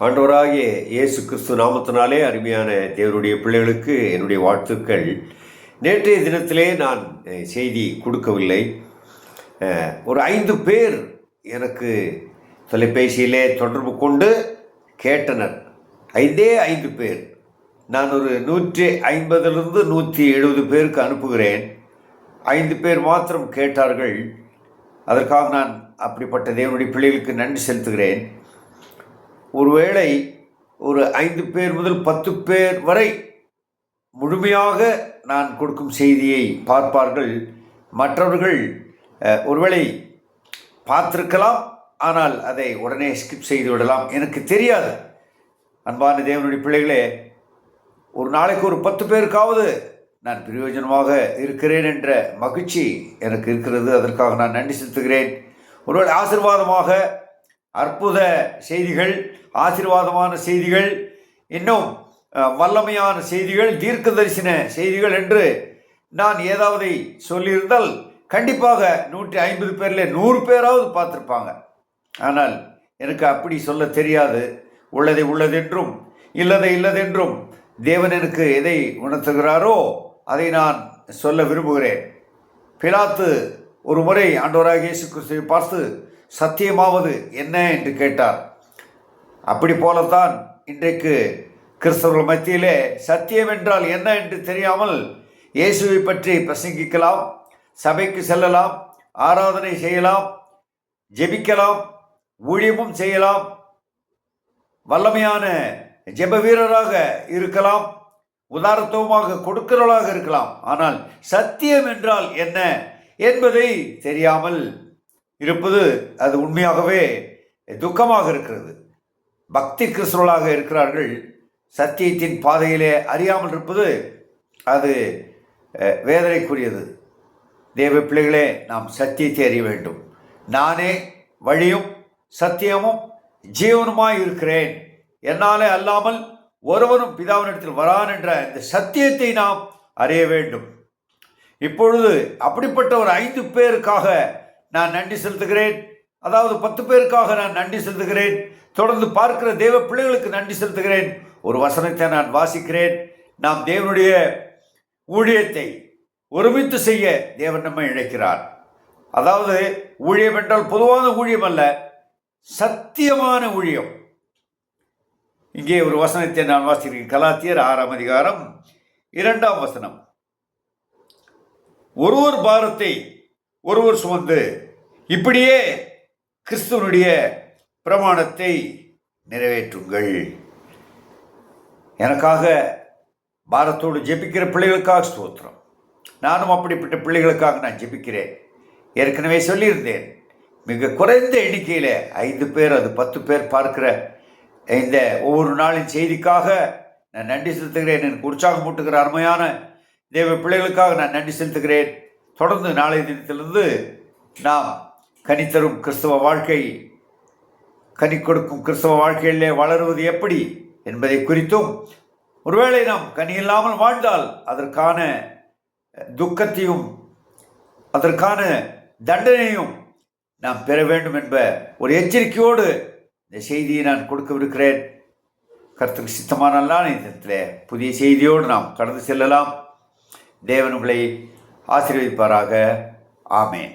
ஆண்டவராகிய இயேசு கிறிஸ்து நாமத்தினாலே அருமையான தேவனுடைய பிள்ளைகளுக்கு என்னுடைய வாழ்த்துக்கள். நேற்றைய தினத்திலே நான் செய்தி கொடுக்கவில்லை. ஒரு 5 பேர் எனக்கு தொலைபேசியிலே தொடர்பு கொண்டு கேட்டனர். 5 பேர். நான் ஒரு 150லிருந்து 170 பேருக்கு அனுப்புகிறேன். 5 பேர் மாத்திரம் கேட்டார்கள். அதற்காக நான் அப்படிப்பட்ட தேவனுடைய பிள்ளைகளுக்கு நன்றி செலுத்துகிறேன். ஒருவேளை ஒரு 5 பேர் முதல் 10 பேர் வரை முழுமையாக நான் கொடுக்கும் செய்தியை பார்ப்பார்கள். மற்றவர்கள் ஒருவேளை பார்த்திருக்கலாம், ஆனால் அதை உடனே ஸ்கிப் செய்து விடலாம். எனக்கு தெரியாது. அன்பான தேவனுடைய பிள்ளைகளே, ஒரு நாளைக்கு ஒரு 10 பேருக்காவது நான் பிரயோஜனமாக இருக்கிறேன் என்ற மகிழ்ச்சி எனக்கு இருக்கிறது. அதற்காக நான் நன்றி செலுத்துகிறேன். ஒருவேளை ஆசீர்வாதமாக அற்புத செய்திகள், ஆசீர்வாதமான செய்திகள், இன்னும் வல்லமையான செய்திகள், தீர்க்க தரிசன செய்திகள் என்று நான் ஏதாவது சொல்லியிருந்தால் கண்டிப்பாக 150 பேரில் 100 பேராவது பார்த்துருப்பாங்க. ஆனால் எனக்கு அப்படி சொல்ல தெரியாது. உள்ளதை உள்ளதென்றும் இல்லதை இல்லதென்றும் தேவன் எனக்கு எதை உணர்த்துகிறாரோ அதை நான் சொல்ல விரும்புகிறேன். பிலாத்து ஒரு முறை ஆண்டவராகிய இயேசு கிறிஸ்துவை பார்த்து சத்தியமாவது என்ன என்று கேட்டார். அப்படி போலத்தான் இன்றைக்கு கிறிஸ்தவர்கள் மத்தியிலே சத்தியம் என்றால் என்ன என்று தெரியாமல் இயேசுவை பற்றி பிரசங்கிக்கலாம், சபைக்கு செல்லலாம், ஆராதனை செய்யலாம், ஜெபிக்கலாம், ஊழியமும் செய்யலாம், வல்லமையான ஜெப வீரராக இருக்கலாம், உதாரணத்துவமாக கொடுக்கிறவர்களாக இருக்கலாம். ஆனால் சத்தியம் என்றால் என்ன என்பதை தெரியாமல் இருப்பது அது உண்மையாகவே துக்கமாக இருக்கிறது. பக்தி கிறிஸ்தவர்களாக இருக்கிறார்கள், சத்தியத்தின் பாதையிலே அறியாமல் இருப்பது அது வேதனைக்குரியது. தேவ பிள்ளைகளே, நாம் சத்தியத்தை அறிய வேண்டும். நானே வழியும் சத்தியமும் ஜீவனுமாய் இருக்கிறேன், என்னாலே அல்லாமல் ஒருவனும் பிதாவினிடத்தில் வரான் என்ற இந்த சத்தியத்தை நாம் அறிய வேண்டும். இப்பொழுது அப்படிப்பட்ட ஒரு 5 பேருக்காக நான் நன்றி செலுத்துகிறேன். அதாவது 10 பேருக்காக நான் நன்றி செலுத்துகிறேன். தொடர்ந்து பார்க்கிற தேவ பிள்ளைகளுக்கு நன்றி செலுத்துகிறேன். ஒரு வசனத்தை நான் வாசிக்கிறேன். நாம் தேவனுடைய ஊழியத்தை ஒருமித்து செய்ய தேவன் நம்மை இழைக்கிறார். அதாவது ஊழியம் என்றால் பொதுவான ஊழியம் அல்ல, சத்தியமான ஊழியம். இங்கே ஒரு வசனத்தை நான் வாசிக்கிறேன். கலாத்தியர் 6ஆம் அதிகாரம் 2ஆம் வசனம். ஒருவர் பாரத்தை ஒருவர் சுமந்து இப்படியே கிறிஸ்துவனுடைய பிரமாணத்தை நிறைவேற்றுங்கள். எனக்காக பாரத்தோடு ஜெபிக்கிற பிள்ளைகளுக்காக ஸ்தோத்திரம். நானும் அப்படிப்பட்ட பிள்ளைகளுக்காக நான் ஜெபிக்கிறேன். ஏற்கனவே சொல்லியிருந்தேன், மிக குறைந்த எண்ணிக்கையில் 5 பேர், அது 10 பேர் பார்க்கிற இந்த ஒவ்வொரு நாளின் செய்திக்காக நான் நன்றி செலுத்துகிறேன். எனக்கு உற்சாகம் மூட்டுகிற அருமையான தேவ பிள்ளைகளுக்காக நான் நன்றி செலுத்துகிறேன். தொடர்ந்து நாளைய தினத்திலிருந்து நாம் கனித்தரும் கிறிஸ்தவ வாழ்க்கை, கனி கொடுக்கும் கிறிஸ்தவ வாழ்க்கையிலே வளருவது எப்படி என்பதை குறித்தும், ஒருவேளை நாம் கனி இல்லாமல் வாழ்ந்தால் அதற்கான துக்கத்தையும் அதற்கான தண்டனையும் நாம் பெற வேண்டும் என்ற ஒரு எச்சரிக்கையோடு இந்த செய்தியை நான் கொடுக்கவிருக்கிறேன். கர்த்தருக்கு சித்தமான நேரத்தில் புதிய செய்தியோடு நாம் கடந்து செல்லலாம். தேவன் உங்களை ஆசீர்வதிப்பாராக. ஆமென்.